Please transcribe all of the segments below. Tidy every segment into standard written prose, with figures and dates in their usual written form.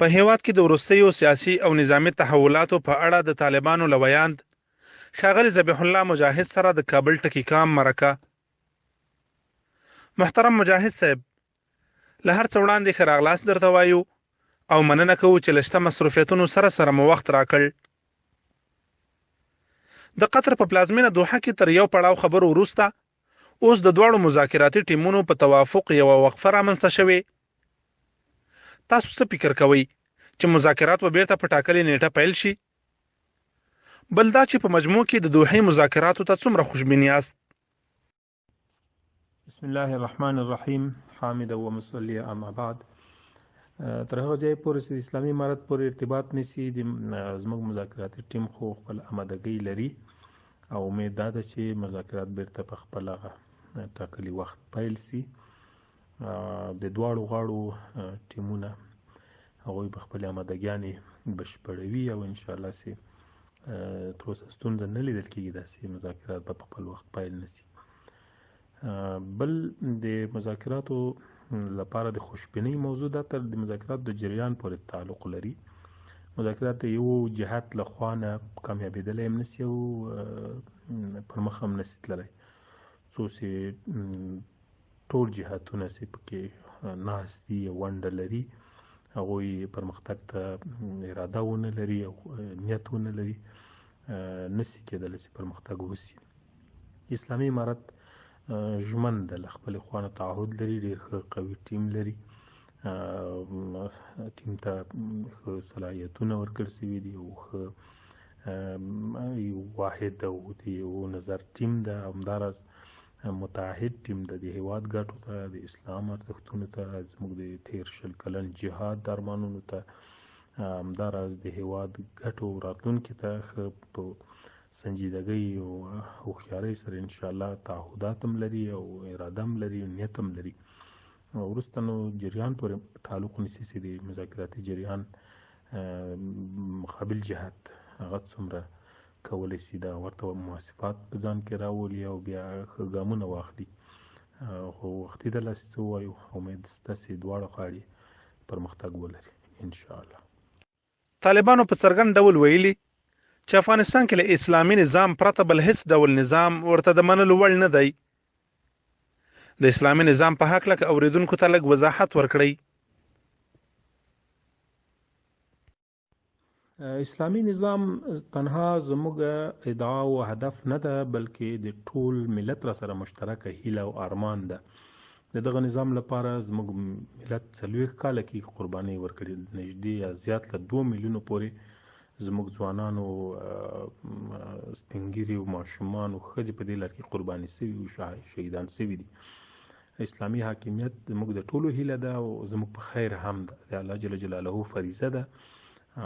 په هیواد کې د وروستیو سیاسي او نظامی تحولاتو په اړه د طالبانو له ویاند ښاغلي ذبیح الله مجاهد سره د کابل ټکي مرکه. محترم مجاهد صاحب، له هر څه وړاندې ښه راغلاست درته وایو او مننه کوو چې له شته مصروفیتونو سره مو وخت راکړ. د قطر په پلازمینه دوحه کې تر یو پړاو خبرو وروسته اوس د دواړو مذاکراتي ټیمونو په توافق یوه وقفه رامنځته شوې. تاسو څه فکر کوئ چې مذاکرات به بیرته په ټاکلې نیټه پیل شي؟ بل دا چې په مجموع کې د دوحې مذاکراتو ته څومره خوشبین یاست؟ بسم الله الرحمن الرحیم. حامد و مصلی اما بعد. تر هغه ځای پورې چې اسلامي امارت پورې ارتباط نیسي زموږ مذاکراتي ټیم خو خپل آمادګۍ لري او امید دا ده چې مذاکرات بیرته په خپل هغه ټاکلي وخت پیل سي. د دواړو غاړو ټیمونه هغوی په خپل آمادګیانې بشپړوي او انشاءالله چې تر اوسه ستونزه نه لیدل کېږي داسې مذاکرات به په خپل وخت پیل نسي. بل د مذاکراتو لپاره د خوشبینۍ موضوع دا تر د مذاکراتو د جریان پورې تعلق لري. مذاکرات د یو جهت له خوا نه کامیابېدلی هم نسي او پر مخ هم نسي تللی، څو چې ټول جهتونه چې پکې ناست دي او ونډه لري هغوی پرمختګ ته اراده ونه لري او نیت ونه لري، نسي کېدلی چې پرمختګ وسي. اسلامي امارت ژمن ده، له خپلې خوا نه تعهد لري، ډېر ښه قوي ټیم لري، ټیم ته ښه صلاحیتونه ورکړل شوي دي او ښه واحد او د یو نظر ټیم ده، همداراز متعهد ټیم ده د هیواد ګټو ته، د اسلام ارزښتونو ته، زموږ د تیر 20 کلن جهاد ارمانونو ته، همداراز د هیواد ګټو راتلونکي ته ښه په سنجیدګۍ او هوښیارۍ سره انشاءالله تعهدات هم لري او اراده هم لري او نیت هم لري. وروسته نو جریان پورې تعلق نیسي چې د مذاکراتي جریان مقابل جهت هغه څومره کولی شي دا ورته موافقات په ځان کې راولي او بیا ښه ګامونه واخلي. خو وختي ده لاسې څه ووایو، امید شته چې دواړه غاړې پرمختګ ولري انشاءالله. طالبانو په څرګند ډول ویلي چې افغانستان کې له اسلامي نظام پرته بل هیڅ ډول نظام ورته د منلو وړ نه دی. د اسلامي نظام په هکله که اوریدونکو ته لږ وضاحت ورکړئ. اسلامي نظام تنها زموږ ادعا او هدف نه ده، بلکې د ټول ملت را سره مشترکه هیله او ارمان ده. د دغه نظام لپاره زموږ ملت 40 کاله کې قربانۍ ورکړي، نږدې یا زیات له 2 میلیونو پورې زموږ ځوانانو، سپینګیري او ماشومان او ښځې په دې لار کې قرباني شوي او شهیدان شوي دي. اسلامي حاکمیت زموږ د ټولو هیله ده او زموږ په خیر هم ده، د الله جل جلاله فریضه ده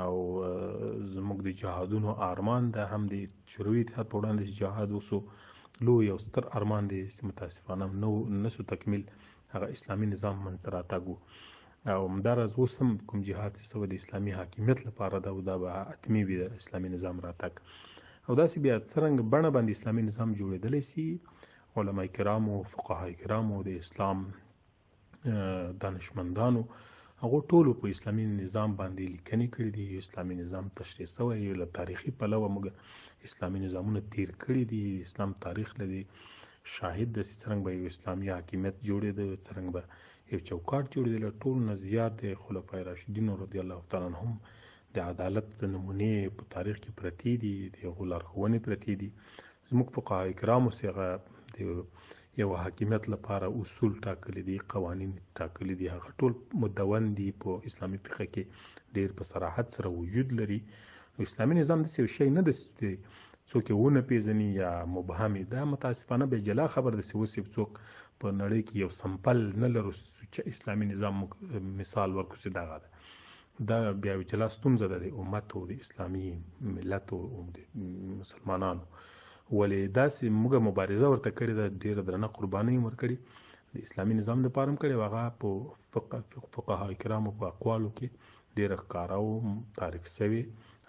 او زموږ د جهادونو ارمان ده. هم د شوروي اتحاد په وړاندې چې جهاد وسو لوی او ستر ارمان دی چې متاسفانه نسو تکمیل، هغه اسلامي نظام منځته راتګ و او همداراز اوس هم کوم جهاد چې سوی د اسلامي حاکمیت لپاره ده او دا به حتمي وي د اسلامي نظام راتګ. او داسې بیا څرنګه بڼه باندې اسلامي نظام جوړېدلی شي، علما کرامو، فقها کرامو، د اسلام دانشمندانو هغو ټولو په اسلامي نظام باندې لیکنې کړي دي. اسلامي نظام تشریح شوی، له تاریخي پلوه موږ اسلامي نظامونه تیر کړي دي. اسلام تاریخ لدی شاهد د څرنګه به یو اسلامي حاکمیت جوړېده، څرنګه به یو چوکاټ جوړېده. له ټولو نه زیات د خلفای راشدینو رضی الله تعالی عنهم د عدالت نمونې په تاریخ کې پرتې دي، د هغو لارښوونې پرتې دي. زموږ فقهای کرامو چې هغه د یو حاکمیت لپاره اصول ټاکلي دي، قوانین ټاکلي دي، هغه ټول مدون دي، په اسلامي فقه کې ډېر په صراحت سره وجود لري. اسلامي نظام داسې یو شی نه ده چې څوک یې ونه پیژني یا مبهم دا متاسفانه به جلا خبر ده چې اوس څوک په نړۍ کې یو سمپل نه لرو چې اسلامي نظام مثال ورکړو چې دغه ده. دا بیا یو جلا ستونزه ده د امت او د اسلامي ملت او د مسلمانانو. ولې داسې موږ مبارزه ورته کړې ده، ډېره درنه قربانۍ هم ورکړي د اسلامي نظام دپاره هم کړې، هغه په فقهای کرامو په اقوالو کې ډېره ښکاره او تعریف شوې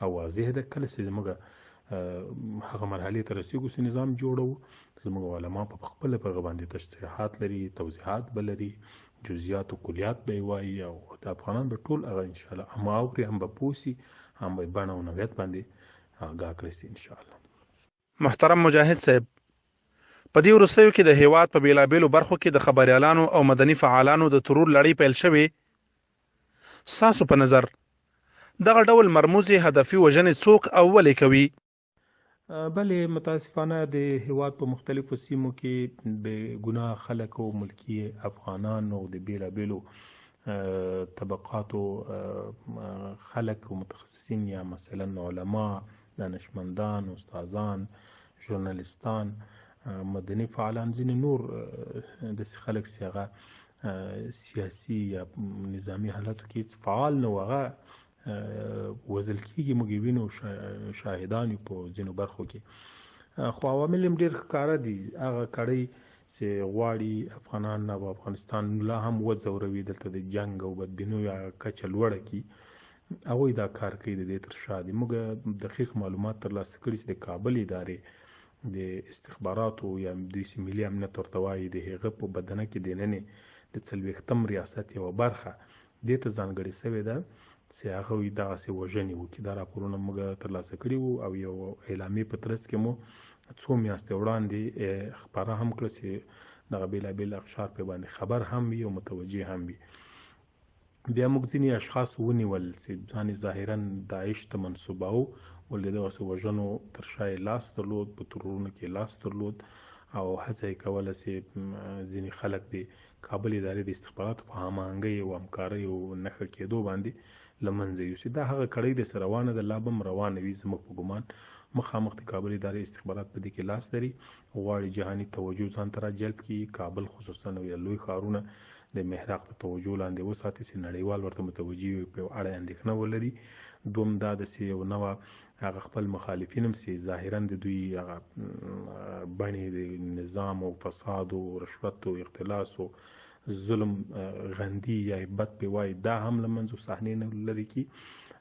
او واضح ده. کله چې زموږ هغه مرحلې ته رسېږو چې نظام جوړوو، زموږ علما په خپله په هغه باندې تشریحات لري، توضیحات به لري، جزئیات او کلیات به وایي او د افغانان به ټول هغه ان شاء الله هم اوري هم به پوسی هم به بڼه او نوعیت باندې آگاه کړی سي ان شاء الله. محترم مجاهد صاحب، په دې وروستیو کې د هیواد په بیلابیلو برخو کې د خبریالانو او مدني فعالانو د ترور لړۍ پیل شوې. ستاسو په نظر دغه ډول مرموزې هدفي وژنې څوک او ولې کوي؟ بلې متاسفانه د هیواد په مختلفو سیمو کې بې ګناه خلک او ملکي افغانان او د بیلابیلو طبقاتو خلک او متخصصین یا مثلا علما، دانشمندان، استادان، ژورنالیستان، مدني فعالان، ځینې نور داسې خلک چې هغه سیاسي یا نظامي حالاتو کې فعال نه و هغه وژل کېږي. موږ یې وینو شاهدان یو په ځینو برخو کې، خو عوامل هم ډېر ښکاره دي. هغه کړۍ چې غواړي افغانان او افغانستان لا هم وځوروي، دلته د جنګ او بدبینیو کچه لوړه کړي، هغوی دا کار کوي د دې تر شا دي. موږ دقیق معلومات ترلاسه کړي چې د کابل ادارې د استخباراتو یا دوی چې ملي امنیت ورته وایي د هغه په بدنه کې دننه د 40م ریاست یوه برخه دې ته ځانګړې شوې ده چې هغوی دغسې وژنې وکړي. دا راپورونه موږ ترلاسه کړي وو او یو اعلامیې په ترڅ کې مو څو میاشتې وړاندې خپاره هم کړه چې دغه بېلابېل اقشار پرې باندې خبر هم وي او متوجه هم وي. بیا موږ ځینې اشخاص ونیول چې ځان ظاهرا داعش ته منسوباوه، ولې د دغسې وژنو تر شا یې لاس درلود، په ترورونو کې لاس درلود او هڅه یې کوله چې ځینې خلک د کابل ادارې د استخباراتو په هماهنګۍ او همکارۍ او نښه کېدو باندې له منځه یوسي. دا هغه کړۍ داسې روانه ده، لا به هم روانه وي زموږ په ګمان. مخامخ د کابل ادارې استخبارات په دې کې لاس لري، غواړي جهاني توجه ځان ته راجلب کړي، کابل خصوصا او یا لوی ښارونه د محراق د توجه لاندې وساتي چې نړیوال ورته متوجه وي، په اړه اندېښنه ولري. دوم دا د چې یو نوه هغه خپل مخالفین هم چې ظاهرا د دوی هغه بڼې د نظام او فساد او رشوت او اختلاس او ظلم غندي یا بد پې وایي، دا هم له منځه صحنې نه لرې کړي.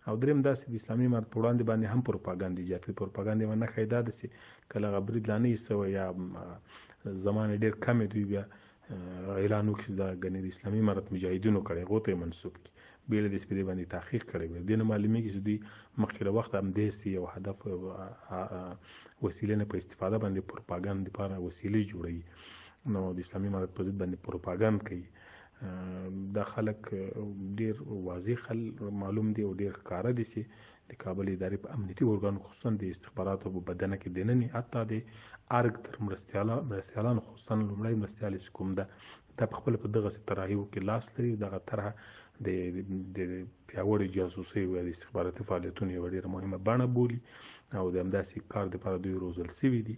او دریم داسې د اسلامي امارت په وړاندې باندې هم پروپاګند ایجاد کړي. پروپاګند یوه نښه یې دا ده چې کله هغه برید لا نه وي سوی یا زمان ډېر کم دوی بیا اعلان وکړي چې دا ګنې د اسلامي امارت مجاهدینو کړی، هغو ته یې منسوب کړي، بې له دې چې په دې باندې تحقیق کړی وي. دې نه معلومېږي چې دوی مخکې له وخته همداسې یو هدف وسیلې نه په استفاده باندې پروپاګند دپاره وسیلې جوړوي، نو د اسلامي امارت په ضد باندې پروپاګند کوي. دا خلک ډېر واضح معلوم دي او ډېر ښکاره دي چې د کابل ادارې په امنیتي ارګانو خصوصا د استخباراتو په بدنه کې دننه حتی د ارګ تر مرستیالانو خصوصا لومړی مرستیال چې کوم ده دا په خپله په دغسې طرحیو کې لاس لري. دغه طرحه د پیاوړې جاسوسۍ او د استخباراتي فعالیتونو یوه ډېره مهمه بڼه بولي او د همداسې کار دپاره دوی روزل سوي دي.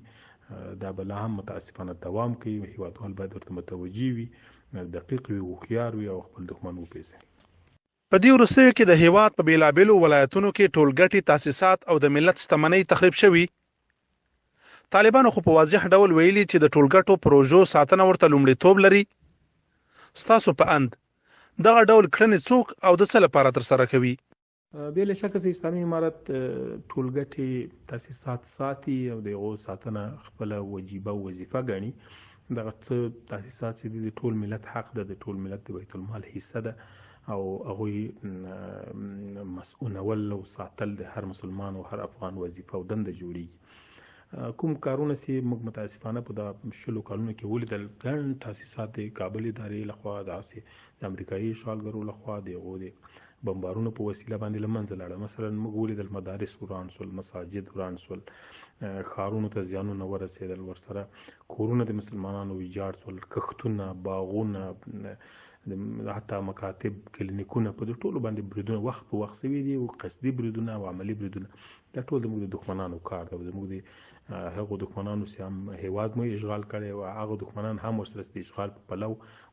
دا به لا هم متاسفانه دوام کوي. هیوادوال باید ورته متوجه وي، دقیق وي، هوښیار وي او خپل دښمن وپېژني. په دې وروستیو کې د هیواد په بیلابیلو ولایتونو کې ټولګټې تاسیسات او د ملت شتمنۍ تخریب شوي. طالبانو خو په واضح ډول ویلي چې د ټولګټو پروژو ساتنه ورته لومړیتوب لري. ستاسو په اند دغه ډول کړنې څوک او د څه لپاره ترسره کوي؟ بې له شکه چې اسلامي امارت ټولګټې تاسیسات ساتي او د هغو ساتنه خپله وجیبه او وظیفه ګڼي. دغه څه تاسیسات چې دي د ټول ملت حق ده، د ټول ملت د بیت المال حصه ده او هغوی مسؤولول او ساتل د هر مسلمان او هر افغان وظیفه او دنده جوړیږي. کوم کارونه چې موږ متاسفانه په دا 20 کالونو کې ولیدل، ګڼ تاسیسات د کابل ادارې لخوا داسې د امریکایي اشغالګرو لخوا د هغو د بمبارونو په وسیله باندې له منځه لاړه. مثلا موږ ولیدل مدارس وران سول، مساجد وران سول، ښارونو ته زیانونه ورسېدل، ورسره کورونه د مسلمانانو ویجاړ سول، کښتونه، باغونه، حتی مکاتب، کلینیکونه، په دې ټولو باندې بریدونه وخت په وخت شوي دي او قصدي بریدونه او عملي بریدونه. دا ټول زموږ د دښمنانو کار ده. زموږ د هغو دښمنانو چې هم هیواد مو اشغال کړی او هغه دښمنان هم ورسره د اشغال په پلو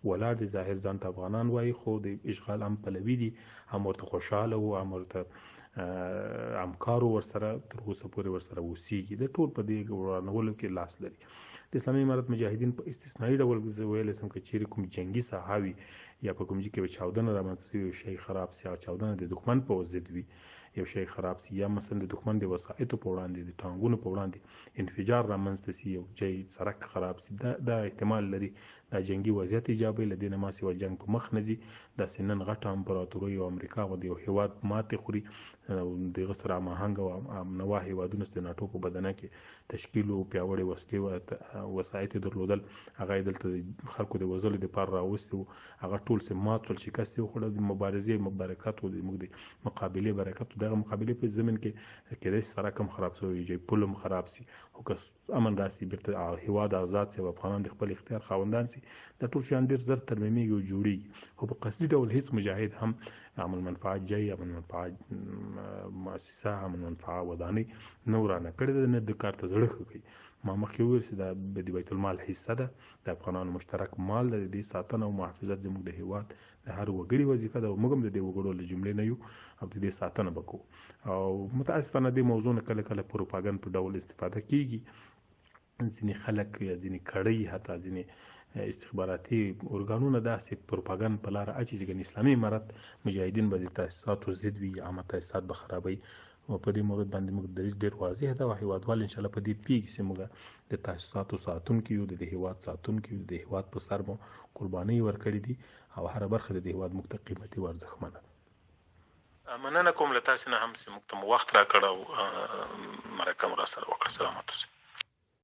ولاړ دي. ظاهر ځان ته افغانان وایي خو د اشغال هم پلوي دي، هم ورته خوشحاله وو، هم ورته همکارو ورسره تر اوسه پورې ورسره اوسېږي. د ټول په دې ورانولو کې لاس لري. د اسلامي امارت مجاهدین په استثنایی ډول ویلی سم که چیرې کوم جنگي ساحه وي یا په کوم ځای کې به چاودنه رامنځته شوي یو شی خراب سي او چاودنه د دښمن په ضد وي یو شی خراب سي یا مثلا د دښمن د وسایطو په وړاندې د ټانګونو په وړاندې انفجار رامنځته سي یو ځای سړک خراب سي دا احتمال لري دا جنگي وضعیت ایجابوي له دې نه ما سوه جنګ په مخ نه ځي داسې نن غټه امپراتورۍ او امریکا غوندې یو هیواد ماتې خوري دغه سره هماهنګه او نوا هیوادونه د ناټو په بدنه کې تشکیل او پیاوړې وسلې وسایط درلودل هغه یې دلته د خلکو د وژلو دپاره راوستي وو هغه ټول چې مات شول شکست یې وخوړل د مبارزې برکت و زموږ د مقابلې برکت و دغه مقابلې په زمین کې کېدای شي سړک هم خراب شوی وي پل هم خراب سي خو که امن راسي بیرته هیواد آزاد سي او افغانان د خپل اختیار خاوندان سي دا ټول شیان ډېر زر ترمیمېږي او جوړېږي خو په قصدي ډول هیڅ مجاهد هم عمل منفعت جای عمل منفعت مؤسسه عمل منفعه ودانۍ نه ورانه کړې ده نه د کار ته زړه ښه کوي ما مخکې وویل چې دا د بیت المال حصه ده د افغانانو مشترک مال ده د دې ساتنه او محافظت زموږ د هیواد د هر وګړي وظیفه ده او موږ هم د دې وګړو له جملې نه یو او د دې ساتنه به کوو او متاسفانه دې موضوع نه کله کله پروپاګند په ډول استفاده کیږي ځینې خلک یا ځینې کړۍ حتی ځینې استخباراتي ارګانونه داسې پروپاګند په لاره اچي چې ګنې اسلامي امارت مجاهدین به د تاسیساتو ضد وي عامه تاسیسات به خرابوي او په دې مورد باندې موږ دریځ ډېر واضح ده او هیوادوال انشاءالله په دې پوهېږي چې موږ د تاسیساتو ساتونکي یو د دې هیواد ساتونکي یو د هیواد په سر مو قربانۍ ورکړي دي او هره برخه د دې هیواد موږ ته قیمتي او ارزښتمنه ده مننه کوم له تاسې نه هم چې موږ ته مو وخت راکړ او مرکه مو راسره وکړه سلامت اوسئ